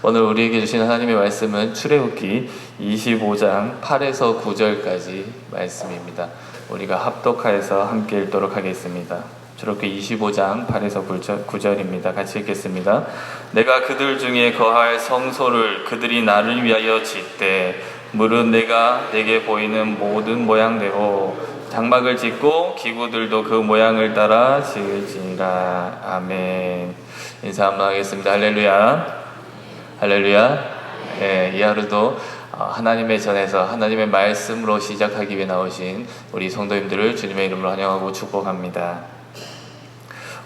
오늘 우리에게 주신 하나님의 말씀은 출애굽기 25장 8에서 9절까지 말씀입니다. 우리가 합독하여서 함께 읽도록 하겠습니다. 출애굽기 25장 8에서 9절입니다. 같이 읽겠습니다. 내가 그들 중에 거할 성소를 그들이 나를 위하여 짓되 무릇 내가 내게 보이는 모든 모양대로 장막을 짓고 기구들도 그 모양을 따라 지을지니라. 아멘. 인사 한번 하겠습니다. 할렐루야. 할렐루야. 네, 이 하루도 하나님의 전에서 하나님의 말씀으로 시작하기 위해 나오신 우리 성도님들을 주님의 이름으로 환영하고 축복합니다.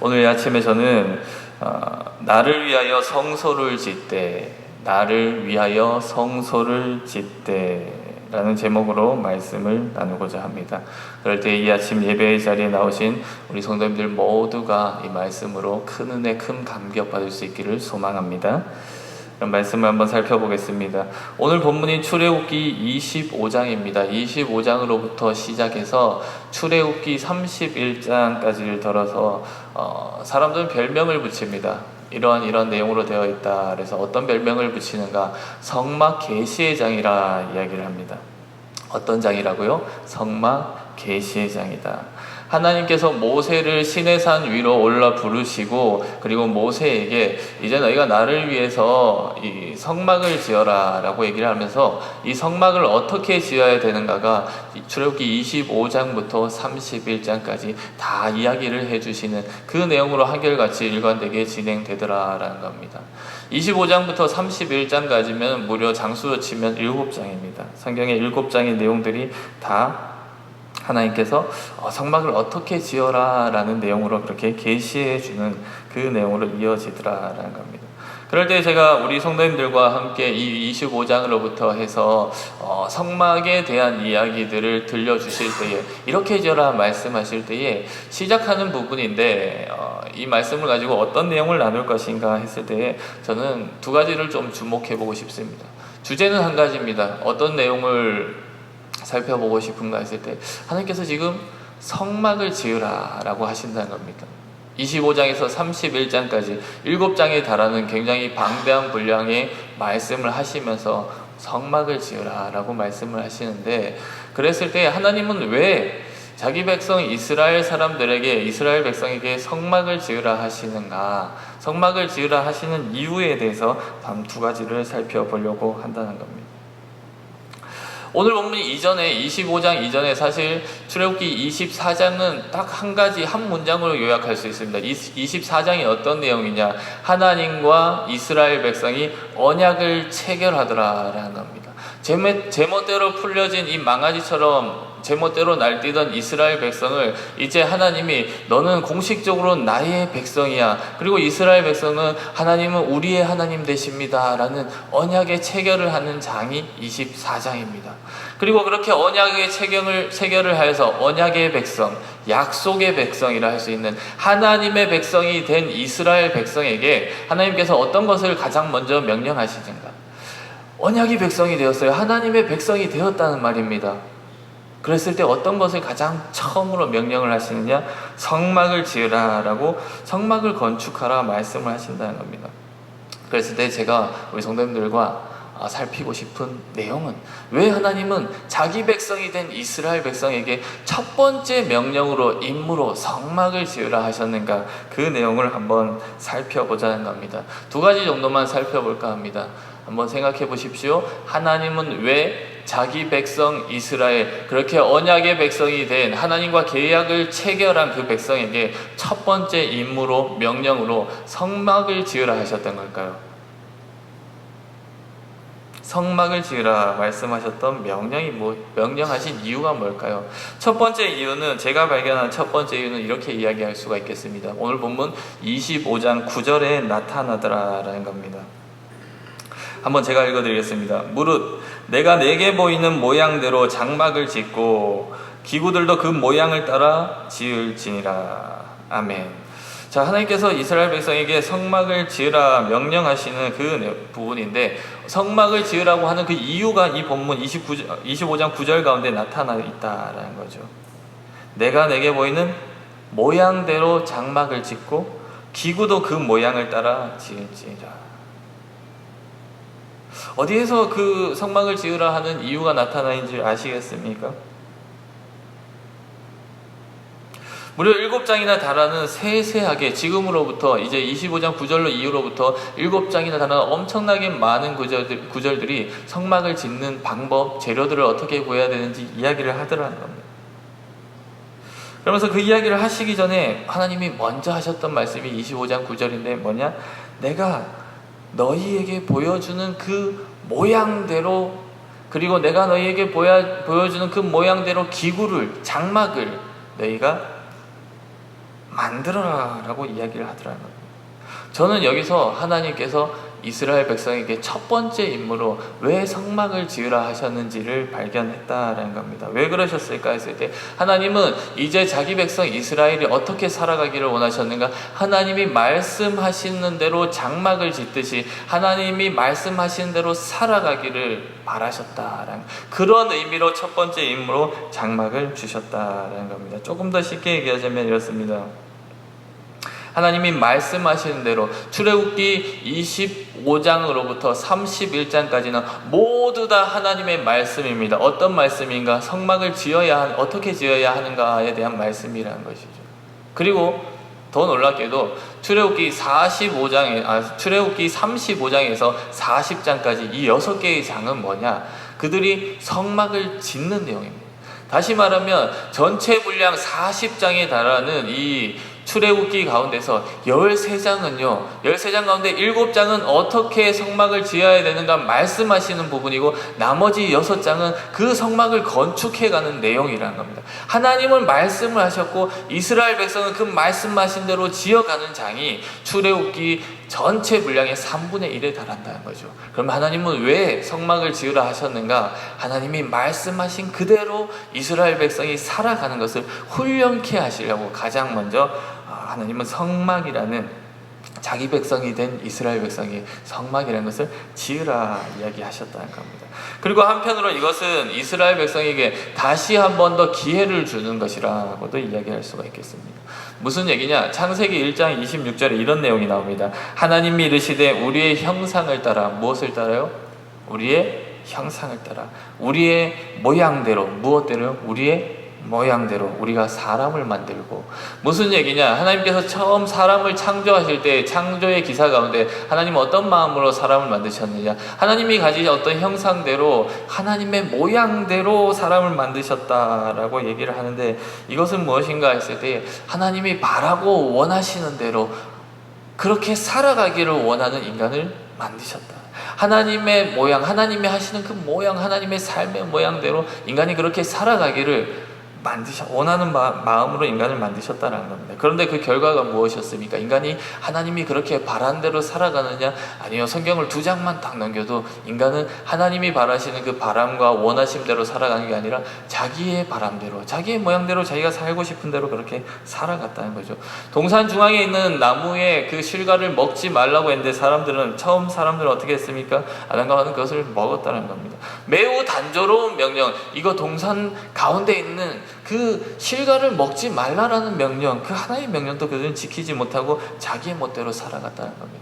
오늘 아침에 저는 나를 위하여 성소를 짓되, 나를 위하여 성소를 짓되 라는 제목으로 말씀을 나누고자 합니다. 그럴 때 이 아침 예배의 자리에 나오신 우리 성도님들 모두가 이 말씀으로 큰 은혜, 큰 감격 받을 수 있기를 소망합니다. 그럼 말씀을 한번 살펴보겠습니다. 오늘 본문인 출애굽기 25장입니다. 25장으로부터 시작해서 출애굽기 31장까지를 들어서 사람들은 별명을 붙입니다. 이러한 내용으로 되어 있다. 그래서 어떤 별명을 붙이는가? 성막 계시의 장이라 이야기를 합니다. 어떤 장이라고요? 성막 계시의 장이다. 하나님께서 모세를 시내산 위로 올라 부르시고, 그리고 모세에게 이제 너희가 나를 위해서 이 성막을 지어라 라고 얘기를 하면서 이 성막을 어떻게 지어야 되는가가 출애굽기 25장부터 31장까지 다 이야기를 해주시는 그 내용으로 한결같이 일관되게 진행되더라 라는 겁니다. 25장부터 31장까지면 무려 장수로 치면 7장입니다. 성경의 7장의 내용들이 다 하나님께서 성막을 어떻게 지어라 라는 내용으로 그렇게 계시해 주는 그 내용으로 이어지더라라는 겁니다. 그럴 때 제가 우리 성도님들과 함께 이 25장으로부터 해서 성막에 대한 이야기들을 들려주실 때에, 이렇게 지어라 말씀하실 때에 시작하는 부분인데, 이 말씀을 가지고 어떤 내용을 나눌 것인가 했을 때에 저는 두 가지를 좀 주목해 보고 싶습니다. 주제는 한 가지입니다. 어떤 내용을 살펴보고 싶은가 했을 때 하나님께서 지금 성막을 지으라 라고 하신다는 겁니다. 25장에서 31장까지 7장에 달하는 굉장히 방대한 분량의 말씀을 하시면서 성막을 지으라 라고 말씀을 하시는데, 그랬을 때 하나님은 왜 자기 백성 이스라엘 백성에게 성막을 지으라 하시는가, 성막을 지으라 하시는 이유에 대해서 단 두 가지를 살펴보려고 한다는 겁니다. 오늘 본문 이전에 25장 이전에 사실 출애굽기 24장은 딱 한 가지 한 문장으로 요약할 수 있습니다. 24장이 어떤 내용이냐? 하나님과 이스라엘 백성이 언약을 체결하더라라는 겁니다. 제멋대로 풀려진 이 망아지처럼 제멋대로 날뛰던 이스라엘 백성을 이제 하나님이 너는 공식적으로 나의 백성이야, 그리고 이스라엘 백성은 하나님은 우리의 하나님 되십니다 라는 언약의 체결을 하는 장이 24장입니다. 그리고 그렇게 언약의 체결을 하여서 언약의 백성, 약속의 백성이라 할 수 있는 하나님의 백성이 된 이스라엘 백성에게 하나님께서 어떤 것을 가장 먼저 명령하시는가? 언약의 백성이 되었어요. 하나님의 백성이 되었다는 말입니다. 그랬을 때 어떤 것을 가장 처음으로 명령을 하시느냐? 성막을 지으라 라고, 성막을 건축하라 말씀을 하신다는 겁니다. 그랬을 때 제가 우리 성도님들과 살피고 싶은 내용은, 왜 하나님은 자기 백성이 된 이스라엘 백성에게 첫 번째 명령으로, 임무로 성막을 지으라 하셨는가, 그 내용을 한번 살펴보자는 겁니다. 두 가지 정도만 살펴볼까 합니다. 한번 생각해 보십시오. 하나님은 왜 자기 백성 이스라엘, 그렇게 언약의 백성이 된, 하나님과 계약을 체결한 그 백성에게 첫 번째 임무로, 명령으로 성막을 지으라 하셨던 걸까요? 성막을 지으라 말씀하셨던 명령하신 이유가 뭘까요? 첫 번째 이유는, 제가 발견한 첫 번째 이유는 이렇게 이야기할 수가 있겠습니다. 오늘 본문 25장 9절에 나타나더라라는 겁니다. 한번 제가 읽어드리겠습니다. 무릇 내가 내게 보이는 모양대로 장막을 짓고 기구들도 그 모양을 따라 지을지니라. 아멘. 자, 하나님께서 이스라엘 백성에게 성막을 지으라 명령하시는 그 부분인데, 성막을 지으라고 하는 그 이유가 이 본문 25장 9절 가운데 나타나 있다라는 거죠. 내가 내게 보이는 모양대로 장막을 짓고 기구도 그 모양을 따라 지을지라. 어디에서 그 성막을 지으라 하는 이유가 나타나는지 아시겠습니까? 무려 7장이나 달하는 세세하게, 지금으로부터 이제 25장 9절로 이후로부터 7장이나 달하는 엄청나게 많은 구절들이 성막을 짓는 방법, 재료들을 어떻게 구해야 되는지 이야기를 하더라는 겁니다. 그러면서 그 이야기를 하시기 전에 하나님이 먼저 하셨던 말씀이 25장 9절인데 뭐냐? 내가 너희에게 보여주는 그 모양대로, 그리고 내가 너희에게 보여주는 그 모양대로 기구를, 장막을 너희가 만들어라 라고 이야기를 하더라는 겁니다. 저는 여기서 하나님께서 이스라엘 백성에게 첫 번째 임무로 왜 성막을 지으라 하셨는지를 발견했다라는 겁니다. 왜 그러셨을까 했을 때, 하나님은 이제 자기 백성 이스라엘이 어떻게 살아가기를 원하셨는가? 하나님이 말씀하시는 대로 장막을 짓듯이 하나님이 말씀하시는 대로 살아가기를 바라셨다라는, 그런 의미로 첫 번째 임무로 장막을 주셨다라는 겁니다. 조금 더 쉽게 얘기하자면 이렇습니다. 하나님이 말씀하시는 대로 출애굽기 25장으로부터 31장까지는 모두 다 하나님의 말씀입니다. 어떤 말씀인가? 성막을 어떻게 지어야 하는가에 대한 말씀이라는 것이죠. 그리고 더 놀랍게도 출애굽기 35장에서 40장까지 이 6개의 장은 뭐냐? 그들이 성막을 짓는 내용입니다. 다시 말하면 전체 분량 40장에 달하는 이 출애굽기 가운데서 13장은요, 13장 가운데 7장은 어떻게 성막을 지어야 되는가 말씀하시는 부분이고, 나머지 6장은 그 성막을 건축해가는 내용이라는 겁니다. 하나님은 말씀을 하셨고 이스라엘 백성은 그 말씀하신 대로 지어가는 장이 출애굽기 전체 분량의 3분의 1에 달한다는 거죠. 그럼 하나님은 왜 성막을 지으라 하셨는가? 하나님이 말씀하신 그대로 이스라엘 백성이 살아가는 것을 훈련케 하시려고 가장 먼저 하나님은 성막이라는, 자기 백성이 된 이스라엘 백성이 성막이라는 것을 지으라 이야기하셨다는 겁니다. 그리고 한편으로 이것은 이스라엘 백성에게 다시 한 번 더 기회를 주는 것이라고도 이야기할 수가 있겠습니다. 무슨 얘기냐? 창세기 1장 26절에 이런 내용이 나옵니다. 하나님이 이르시되 우리의 형상을 따라, 무엇을 따라요? 우리의 형상을 따라, 우리의 모양대로, 무엇대로요? 우리의 모양대로 우리가 사람을 만들고. 무슨 얘기냐? 하나님께서 처음 사람을 창조하실 때 창조의 기사 가운데 하나님은 어떤 마음으로 사람을 만드셨느냐? 하나님이 가진 어떤 형상대로, 하나님의 모양대로 사람을 만드셨다라고 얘기를 하는데, 이것은 무엇인가 했을 때 하나님이 바라고 원하시는 대로 그렇게 살아가기를 원하는 인간을 만드셨다. 하나님의 모양, 하나님이 하시는 그 모양, 하나님의 삶의 모양대로 인간이 그렇게 살아가기를 원하는 마음으로 인간을 만드셨다는 겁니다. 그런데 그 결과가 무엇이었습니까? 인간이 하나님이 그렇게 바란 대로 살아가느냐? 아니요. 성경을 2장만 딱 넘겨도 인간은 하나님이 바라시는 그 바람과 원하심대로 살아가는 게 아니라 자기의 바람대로, 자기의 모양대로, 자기가 살고 싶은 대로 그렇게 살아갔다는 거죠. 동산 중앙에 있는 나무의 그 실과를 먹지 말라고 했는데 사람들은 어떻게 했습니까? 아담과 하와는 그것을 먹었다는 겁니다. 매우 단조로운 명령, 이거 동산 가운데 있는 그 실과를 먹지 말라라는 명령, 그 하나의 명령도 그들은 지키지 못하고 자기의 멋대로 살아갔다는 겁니다.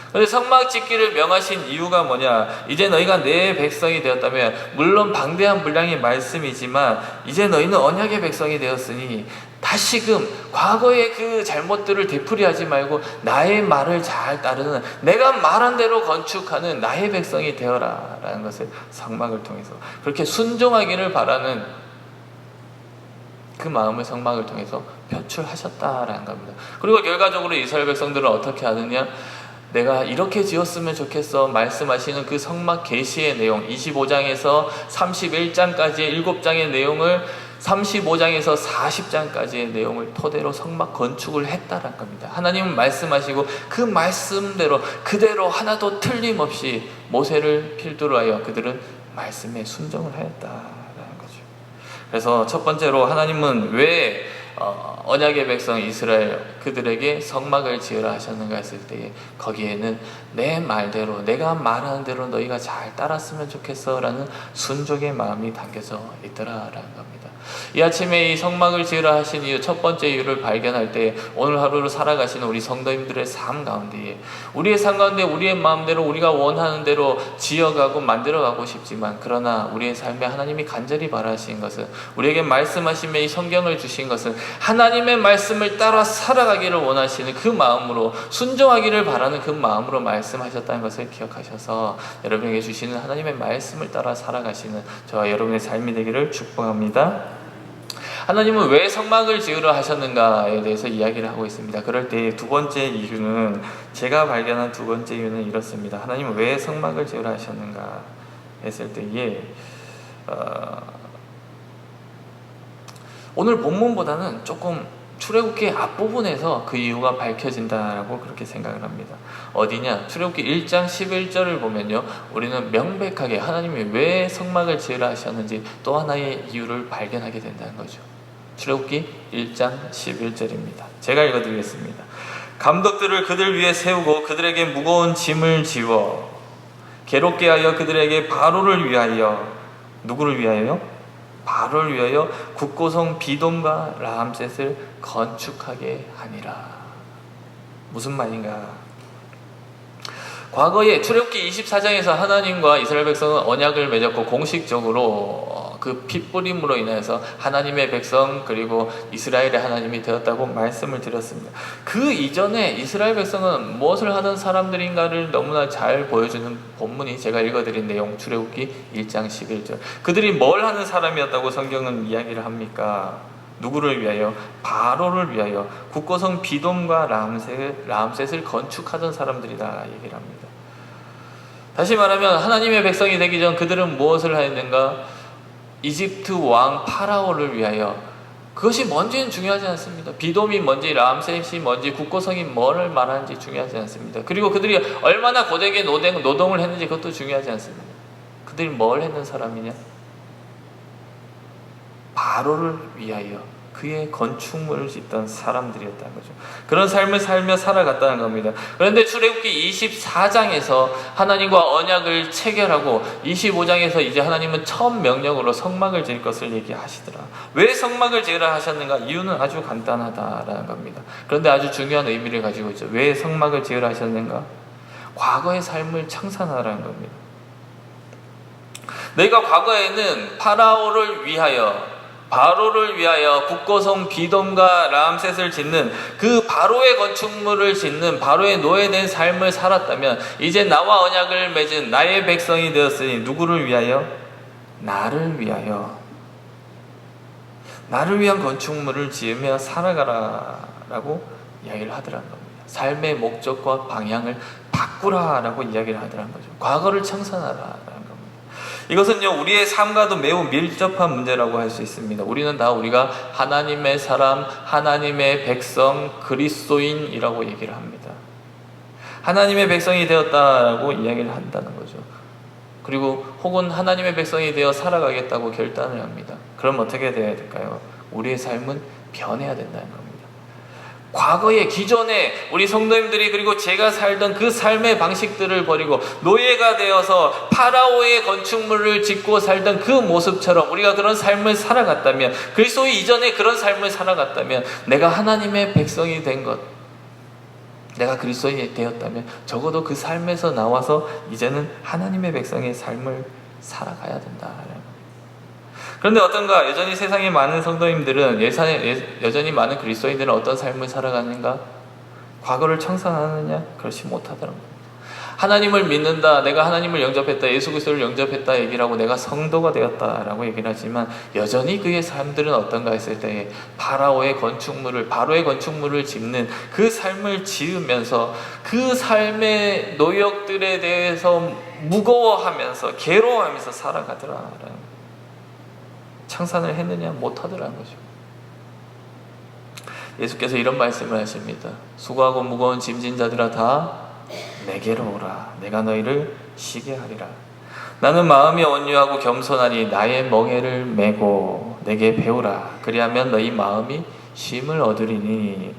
그런데 성막 짓기를 명하신 이유가 뭐냐? 이제 너희가 내 백성이 되었다면, 물론 방대한 분량의 말씀이지만 이제 너희는 언약의 백성이 되었으니 다시금 과거의 그 잘못들을 되풀이하지 말고 나의 말을 잘 따르는, 내가 말한 대로 건축하는 나의 백성이 되어라 라는 것을 성막을 통해서 그렇게 순종하기를 바라는 그 마음을 성막을 통해서 표출하셨다라는 겁니다. 그리고 결과적으로 이스라엘 백성들은 어떻게 하느냐? 내가 이렇게 지었으면 좋겠어 말씀하시는 그 성막 계시의 내용, 25장에서 31장까지의 7장의 내용을 35장에서 40장까지의 내용을 토대로 성막 건축을 했다라는 겁니다. 하나님은 말씀하시고 그 말씀대로 그대로 하나도 틀림없이 모세를 필두로 하여 그들은 말씀에 순종을 하였다. 그래서 첫 번째로 하나님은 왜 언약의 백성 이스라엘 그들에게 성막을 지으라 하셨는가 했을 때, 거기에는 내 말대로, 내가 말하는 대로 너희가 잘 따랐으면 좋겠어 라는 순종의 마음이 담겨져 있더라라는 겁니다. 이 아침에 이 성막을 지으라 하신 이유, 첫 번째 이유를 발견할 때 오늘 하루를 살아가시는 우리 성도님들의 삶 가운데에, 우리의 삶 가운데 우리의 마음대로 우리가 원하는 대로 지어가고 만들어가고 싶지만, 그러나 우리의 삶에 하나님이 간절히 바라신 것은, 우리에게 말씀하시며 이 성경을 주신 것은 하나님의 말씀을 따라 살아가기를 원하시는 그 마음으로, 순종하기를 바라는 그 마음으로 말씀하셨다는 것을 기억하셔서 여러분에게 주시는 하나님의 말씀을 따라 살아가시는 저와 여러분의 삶이 되기를 축복합니다. 하나님은 왜 성막을 지으려 하셨는가에 대해서 이야기를 하고 있습니다. 그럴 때 두 번째 이유는, 제가 발견한 두 번째 이유는 이렇습니다. 하나님은 왜 성막을 지으려 하셨는가 했을 때에 오늘 본문보다는 조금 출애굽기 앞부분에서 그 이유가 밝혀진다라고 그렇게 생각을 합니다. 어디냐? 출애굽기 1장 11절을 보면요, 우리는 명백하게 하나님이 왜 성막을 지으라 하셨는지 또 하나의 이유를 발견하게 된다는 거죠. 출애굽기 1장 11절입니다. 제가 읽어드리겠습니다. 감독들을 그들 위에 세우고 그들에게 무거운 짐을 지워 괴롭게 하여 그들에게 바로를 위하여, 누구를 위하여? 바로를 위하여 국고성 비돔과 라암셋을 건축하게 하니라. 무슨 말인가? 과거에 출애굽기 24장에서 하나님과 이스라엘 백성은 언약을 맺었고, 공식적으로 그 핏부림으로 인해서 하나님의 백성, 그리고 이스라엘의 하나님이 되었다고 말씀을 드렸습니다. 그 이전에 이스라엘 백성은 무엇을 하던 사람들인가를 너무나 잘 보여주는 본문이 제가 읽어드린 내용, 출애굽기 1장 11절. 그들이 뭘 하는 사람이었다고 성경은 이야기를 합니까? 누구를 위하여? 바로를 위하여 국고성 비돔과 라암셋을 건축하던 사람들이다 얘기를 합니다. 다시 말하면 하나님의 백성이 되기 전 그들은 무엇을 하였는가? 이집트 왕 파라오를 위하여, 그것이 뭔지는 중요하지 않습니다. 비돔이 뭔지 라암셋이 뭔지 국고성이 뭐를 말하는지 중요하지 않습니다. 그리고 그들이 얼마나 고되게 노동을 했는지 그것도 중요하지 않습니다. 그들이 뭘 했는 사람이냐? 바로를 위하여 그의 건축물을 짓던 사람들이었다는 거죠. 그런 삶을 살며 살아갔다는 겁니다. 그런데 출애굽기 24장에서 하나님과 언약을 체결하고 25장에서 이제 하나님은 처음 명령으로 성막을 지을 것을 얘기하시더라. 왜 성막을 지으라 하셨는가? 이유는 아주 간단하다라는 겁니다. 그런데 아주 중요한 의미를 가지고 있죠. 왜 성막을 지으라 하셨는가? 과거의 삶을 청산하라는 겁니다. 너희가 과거에는 파라오를 위하여, 바로를 위하여 국고성 비돔과 라암셋을 짓는 그 바로의 건축물을 짓는 바로의 노예된 삶을 살았다면, 이제 나와 언약을 맺은 나의 백성이 되었으니 누구를 위하여? 나를 위하여, 나를 위한 건축물을 지으며 살아가라 라고 이야기를 하더라는 겁니다. 삶의 목적과 방향을 바꾸라 라고 이야기를 하더라는 거죠. 과거를 청산하라. 이것은요, 우리의 삶과도 매우 밀접한 문제라고 할 수 있습니다. 우리가 하나님의 사람, 하나님의 백성, 그리스도인이라고 얘기를 합니다. 하나님의 백성이 되었다라고 이야기를 한다는 거죠. 그리고 혹은 하나님의 백성이 되어 살아가겠다고 결단을 합니다. 그럼 어떻게 돼야 될까요? 우리의 삶은 변해야 된다는 겁니다. 과거에, 기존에 우리 성도님들이, 그리고 제가 살던 그 삶의 방식들을 버리고 노예가 되어서 파라오의 건축물을 짓고 살던 그 모습처럼 우리가 그런 삶을 살아갔다면, 그리스도 이전에 그런 삶을 살아갔다면, 내가 하나님의 백성이 된 것, 내가 그리스도인이 되었다면 적어도 그 삶에서 나와서 이제는 하나님의 백성의 삶을 살아가야 된다. 그런데 어떤가? 여전히 세상에 많은 성도님들은, 여전히 많은 그리스도인들은 어떤 삶을 살아가는가? 과거를 청산하느냐? 그렇지 못하더랍니다. 하나님을 믿는다, 내가 하나님을 영접했다, 예수 그리스도를 영접했다 얘기를 하고 내가 성도가 되었다라고 얘기를 하지만, 여전히 그의 삶들은 어떤가 했을 때 바로의 건축물을 짓는 그 삶을 지으면서 그 삶의 노역들에 대해서 무거워하면서 괴로워하면서 살아가더라라는, 청산을 했느냐? 못하더라는 거죠. 예수께서 이런 말씀을 하십니다. 수고하고 무거운 짐진 자들아 다 내게로 오라. 내가 너희를 쉬게 하리라. 나는 마음이 온유하고 겸손하니 나의 멍에를 메고 내게 배우라. 그리하면 너희 마음이 쉼을 얻으리니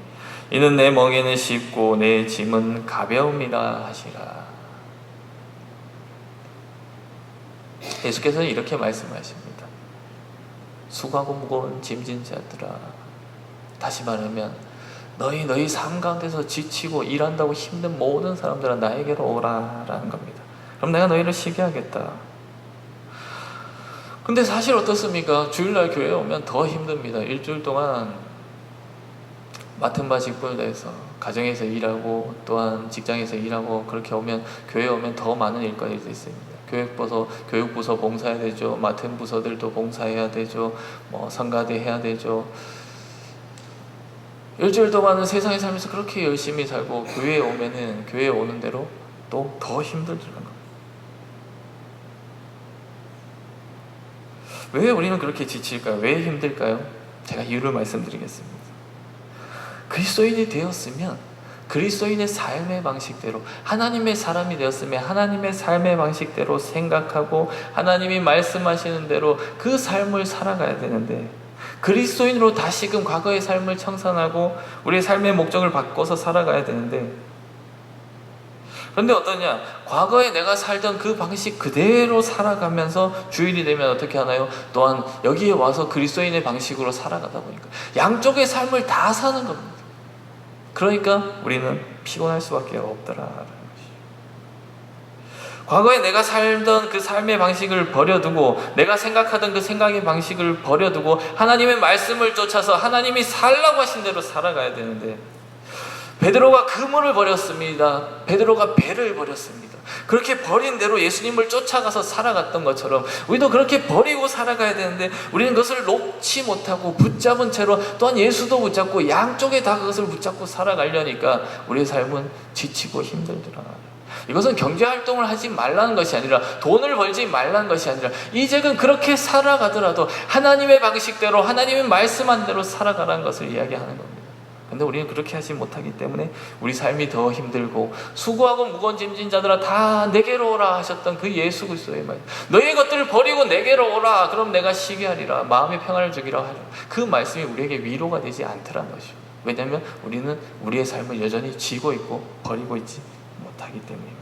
이는 내 멍에는 쉽고 내 짐은 가벼움이라 하시라. 예수께서는 이렇게 말씀하십니다. 수고하고 무거운 짐진 자들아, 다시 말하면 너희 삶 가운데서 지치고 일한다고 힘든 모든 사람들아 나에게로 오라라는 겁니다. 그럼 내가 너희를 쉬게 하겠다. 근데 사실 어떻습니까? 주일날 교회에 오면 더 힘듭니다. 일주일 동안 맡은 바 직분에서 가정에서 일하고 또한 직장에서 일하고, 그렇게 오면 교회에 오면 더 많은 일거리들이 있습니다. 교육부서 봉사해야 되죠. 맡은 부서들도 봉사해야 되죠. 성가대 해야 되죠. 일주일 동안은 세상에 살면서 그렇게 열심히 살고, 교회에 오면은 교회에 오는 대로 또 더 힘들더라는 겁니다. 왜 우리는 그렇게 지칠까요? 왜 힘들까요? 제가 이유를 말씀드리겠습니다. 그리스도인이 되었으면 그리스도인의 삶의 방식대로, 하나님의 사람이 되었으면 하나님의 삶의 방식대로 생각하고 하나님이 말씀하시는 대로 그 삶을 살아가야 되는데, 그리스도인으로 다시금 과거의 삶을 청산하고 우리의 삶의 목적을 바꿔서 살아가야 되는데, 그런데 어떠냐? 과거에 내가 살던 그 방식 그대로 살아가면서 주일이 되면 어떻게 하나요? 또한 여기에 와서 그리스도인의 방식으로 살아가다 보니까 양쪽의 삶을 다 사는 겁니다. 그러니까 우리는 피곤할 수밖에 없더라라는 것이죠. 과거에 내가 살던 그 삶의 방식을 버려두고, 내가 생각하던 그 생각의 방식을 버려두고 하나님의 말씀을 쫓아서 하나님이 살라고 하신 대로 살아가야 되는데, 베드로가 그물을 버렸습니다. 베드로가 배를 버렸습니다. 그렇게 버린 대로 예수님을 쫓아가서 살아갔던 것처럼 우리도 그렇게 버리고 살아가야 되는데, 우리는 그것을 놓지 못하고 붙잡은 채로 또한 예수도 붙잡고 양쪽에 다 그것을 붙잡고 살아가려니까 우리의 삶은 지치고 힘들더라. 이것은 경제활동을 하지 말라는 것이 아니라, 돈을 벌지 말라는 것이 아니라, 이제는 그렇게 살아가더라도 하나님의 방식대로 하나님의 말씀한 대로 살아가라는 것을 이야기하는 겁니다. 근데 우리는 그렇게 하지 못하기 때문에 우리 삶이 더 힘들고, 수고하고 무거운 짐진 자들아 다 내게로 오라 하셨던 그 예수 그리스도의 말, 너희 것들을 버리고 내게로 오라 그럼 내가 쉬게 하리라, 마음의 평안을 주기라 하리라, 그 말씀이 우리에게 위로가 되지 않더란 것이죠. 왜냐하면 우리는 우리의 삶을 여전히 쥐고 있고 버리고 있지 못하기 때문입니다.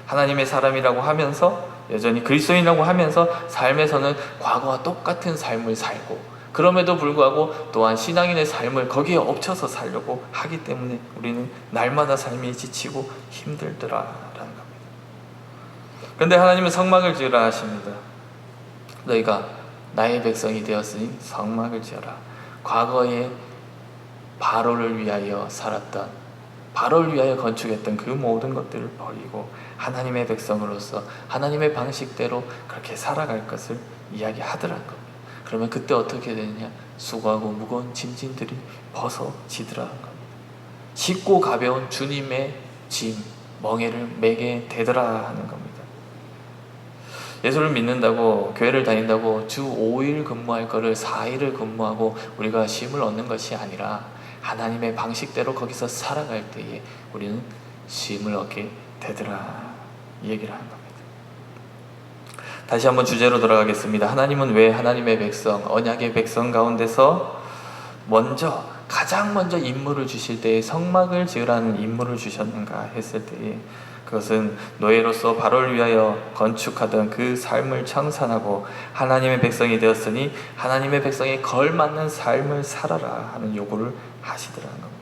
하나님의 사람이라고 하면서, 여전히 그리스도인이라고 하면서 삶에서는 과거와 똑같은 삶을 살고, 그럼에도 불구하고 또한 신앙인의 삶을 거기에 엎쳐서 살려고 하기 때문에 우리는 날마다 삶이 지치고 힘들더라라는 겁니다. 그런데 하나님은 성막을 지으라 하십니다. 너희가 나의 백성이 되었으니 성막을 지어라. 과거에 바로를 위하여 살았던, 바로를 위하여 건축했던 그 모든 것들을 버리고 하나님의 백성으로서 하나님의 방식대로 그렇게 살아갈 것을 이야기하더라는 겁니다. 그러면 그때 어떻게 되느냐? 수고하고 무거운 짐진들이 벗어지더라는 겁니다. 쉽고 가벼운 주님의 짐, 멍에를 매게 되더라 하는 겁니다. 예수를 믿는다고, 교회를 다닌다고 주 5일 근무할 거를 4일을 근무하고 우리가 쉼을 얻는 것이 아니라, 하나님의 방식대로 거기서 살아갈 때에 우리는 쉼을 얻게 되더라, 이 얘기를 하는 겁니다. 다시 한번 주제로 돌아가겠습니다. 하나님은 왜 하나님의 백성, 언약의 백성 가운데서 가장 먼저 임무를 주실 때에 성막을 지으라는 임무를 주셨는가 했을 때에, 그것은 노예로서 바로를 위하여 건축하던 그 삶을 청산하고 하나님의 백성이 되었으니 하나님의 백성에 걸맞는 삶을 살아라 하는 요구를 하시더라는 겁니다.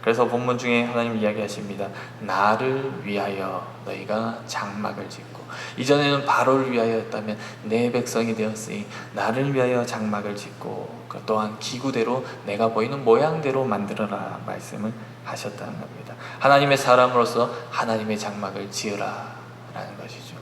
그래서 본문 중에 하나님 이야기하십니다. 나를 위하여 너희가 장막을 짓고, 이전에는 바로를 위하여였다면 내 백성이 되었으니 나를 위하여 장막을 짓고, 또한 기구대로 내가 보이는 모양대로 만들어라 말씀을 하셨다는 겁니다. 하나님의 사람으로서 하나님의 장막을 지으라 라는 것이죠.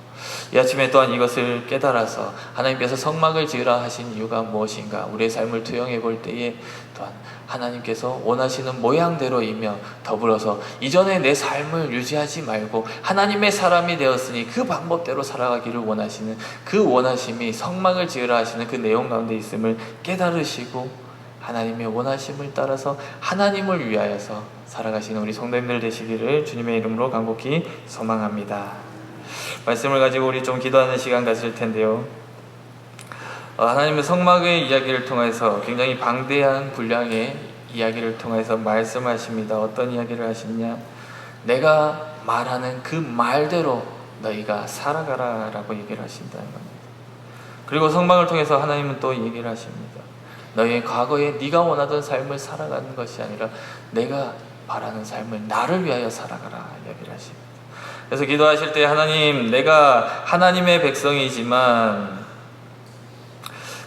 이 아침에 또한 이것을 깨달아서 하나님께서 성막을 지으라 하신 이유가 무엇인가, 우리의 삶을 투영해 볼 때에 또한 하나님께서 원하시는 모양대로이며, 더불어서 이전에 내 삶을 유지하지 말고 하나님의 사람이 되었으니 그 방법대로 살아가기를 원하시는 그 원하심이 성막을 지으라 하시는 그 내용 가운데 있음을 깨달으시고, 하나님의 원하심을 따라서 하나님을 위하여서 살아가시는 우리 성도님들 되시기를 주님의 이름으로 간곡히 소망합니다. 말씀을 가지고 우리 좀 기도하는 시간 가질 텐데요, 하나님은 성막의 이야기를 통해서 굉장히 방대한 분량의 이야기를 통해서 말씀하십니다. 어떤 이야기를 하시느냐? 내가 말하는 그 말대로 너희가 살아가라 라고 얘기를 하신다는 겁니다. 그리고 성막을 통해서 하나님은 또 얘기를 하십니다. 너의 과거에 네가 원하던 삶을 살아가는 것이 아니라 내가 바라는 삶을 나를 위하여 살아가라 이야기를 하십니다. 그래서 기도하실 때 하나님, 내가 하나님의 백성이지만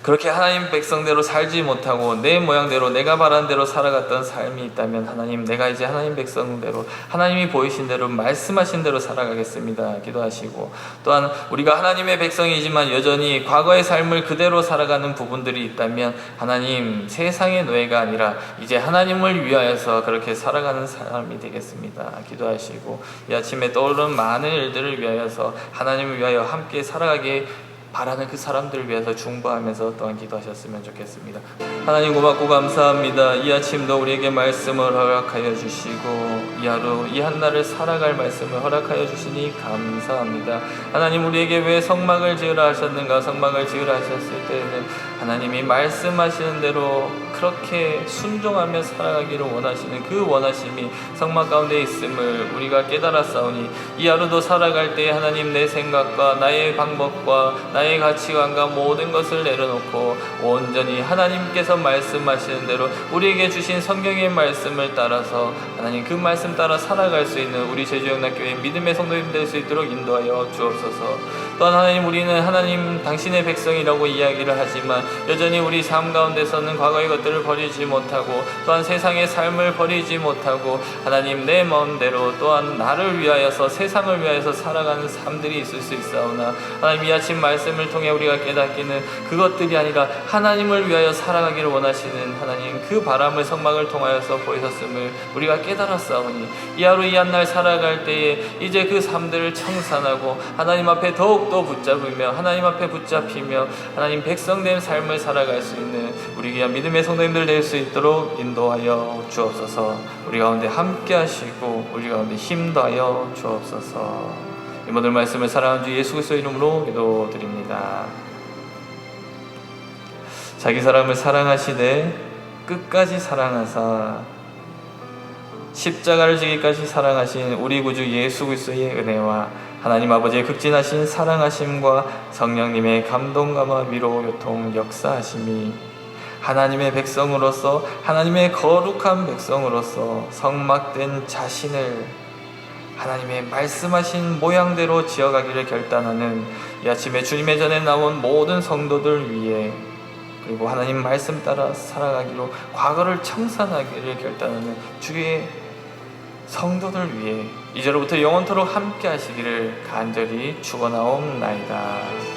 그렇게 하나님 백성대로 살지 못하고 내 모양대로 내가 바라는 대로 살아갔던 삶이 있다면 하나님, 내가 이제 하나님 백성대로 하나님이 보이신 대로 말씀하신 대로 살아가겠습니다 기도하시고, 또한 우리가 하나님의 백성이지만 여전히 과거의 삶을 그대로 살아가는 부분들이 있다면 하나님, 세상의 노예가 아니라 이제 하나님을 위하여서 그렇게 살아가는 사람이 되겠습니다 기도하시고, 이 아침에 떠오르는 많은 일들을 위하여서 하나님을 위하여 함께 살아가게 바라는 그 사람들을 위해서 중보하면서 또한 기도하셨으면 좋겠습니다. 하나님 고맙고 감사합니다. 이 아침도 우리에게 말씀을 허락하여 주시고 이 하루 이 한날을 살아갈 말씀을 허락하여 주시니 감사합니다. 하나님, 우리에게 왜 성막을 지으라 하셨는가? 성막을 지으라 하셨을 때에는 하나님이 말씀하시는 대로 그렇게 순종하며 살아가기를 원하시는 그 원하심이 성막 가운데 있음을 우리가 깨달았사오니 이 하루도 살아갈 때 하나님, 내 생각과 나의 방법과 나의 가치관과 모든 것을 내려놓고 온전히 하나님께서 말씀하시는 대로 우리에게 주신 성경의 말씀을 따라서 하나님, 그 말씀 따라 살아갈 수 있는 우리 제주영락교회 믿음의 성도님 될 수 있도록 인도하여 주옵소서. 또한 하나님, 우리는 하나님 당신의 백성이라고 이야기를 하지만 여전히 우리 삶 가운데서는 과거의 것들을 버리지 못하고 또한 세상의 삶을 버리지 못하고 하나님, 내 마음대로 또한 나를 위하여서 세상을 위하여서 살아가는 삶들이 있을 수 있사오나 하나님, 이 아침 말씀을 통해 우리가 깨닫기는 그것들이 아니라 하나님을 위하여 살아가기를 원하시는 하나님, 그 바람을 성막을 통하여서 보이셨음을 우리가 깨달았사오니 이 하루 이 한날 살아갈 때에 이제 그 삶들을 청산하고 하나님 앞에 더욱더 붙잡으며 하나님 앞에 붙잡히며 하나님 백성된 삶을 살아갈 수 있는 우리 귀한 믿음의 성도님들 될 수 있도록 인도하여 주옵소서. 우리 가운데 함께 하시고 우리 가운데 힘도하여 주옵소서. 이 모든 말씀을 사랑하는 주 예수 그리스도의 이름으로 기도드립니다. 자기 사람을 사랑하시되 끝까지 사랑하사 십자가를 지기까지 사랑하신 우리 구주 예수 그리스도의 은혜와 하나님 아버지의 극진하신 사랑하심과 성령님의 감동감화 위로 요통 역사하심이 하나님의 백성으로서 하나님의 거룩한 백성으로서 성막된 자신을 하나님의 말씀하신 모양대로 지어가기를 결단하는 이 아침에 주님의 전에 나온 모든 성도들 위해, 그리고 하나님 말씀 따라 살아가기로 과거를 청산하기를 결단하는 주의 성도들 위해 이제로부터 영원토록 함께 하시기를 간절히 축원하옵나이다.